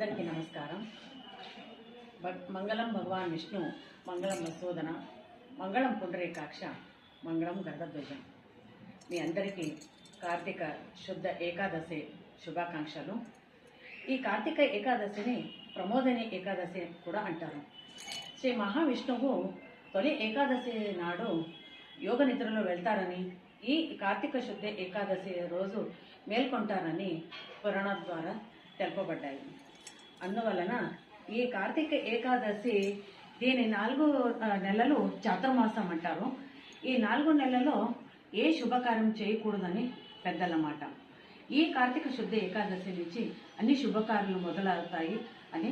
అందరికీ నమస్కారం. మంగళం భగవాన్ విష్ణు, మంగళం మసూదన, మంగళం పుండరీకాక్ష, మంగళం గరుడధ్వజం. మీ అందరికీ కార్తీక శుద్ధ ఏకాదశి శుభాకాంక్షలు. ఈ కార్తీక ఏకాదశిని ప్రమోదిని ఏకాదశి కూడా అంటారు. శ్రీ మహావిష్ణువు తొలి ఏకాదశి నాడు యోగ నిద్రలో వెళ్తారని, ఈ కార్తీక శుద్ధ ఏకాదశి రోజు మేల్కొంటారని పురాణాల ద్వారా తెలుపబడ్డాయి. అందువలన ఈ కార్తీక ఏకాదశి దీని 4 నెలలు చాతుర్మాసం అంటారు. ఈ 4 నెలల్లో ఏ శుభకార్యం చేయకూడదని పెద్దల మాట. ఈ కార్తీక శుద్ధ ఏకాదశి నుంచి అన్ని శుభకార్యాలు మొదలవుతాయి అని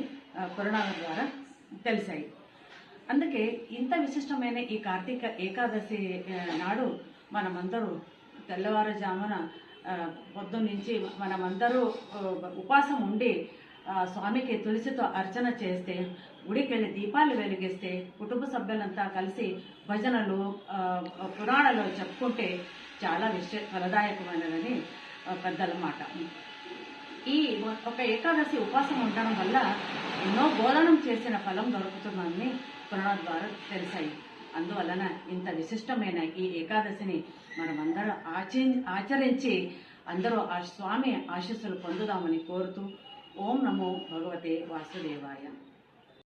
పురాణాల ద్వారా తెలిసాయి. అందుకే ఇంత విశిష్టమైన ఈ కార్తీక ఏకాదశి నాడు మనమందరూ తెల్లవారుజామున పొద్దున్నుంచి మనమందరూ ఉపాసం ఉండి స్వామికి తులసితో అర్చన చేస్తే, గుడికి వెళ్ళి దీపాలు వెలిగిస్తే, కుటుంబ సభ్యులంతా కలిసి భజనలు పురాణాలు చెప్పుకుంటే చాలా ఫలదాయకమైనదని పెద్దల మాట. ఈ ఒక ఏకాదశి ఉపాసం ఉండడం వల్ల ఎన్నో బోధనం చేసిన ఫలం దొరుకుతుందని పురాణాల ద్వారా తెలిసాయి. అందువలన ఇంత విశిష్టమైన ఈ ఏకాదశిని మనమందరం ఆచరించి అందరూ ఆ స్వామి ఆశీస్సులు పొందుదామని కోరుతూ ఓం నమో భగవతే వాసుదేవాయ.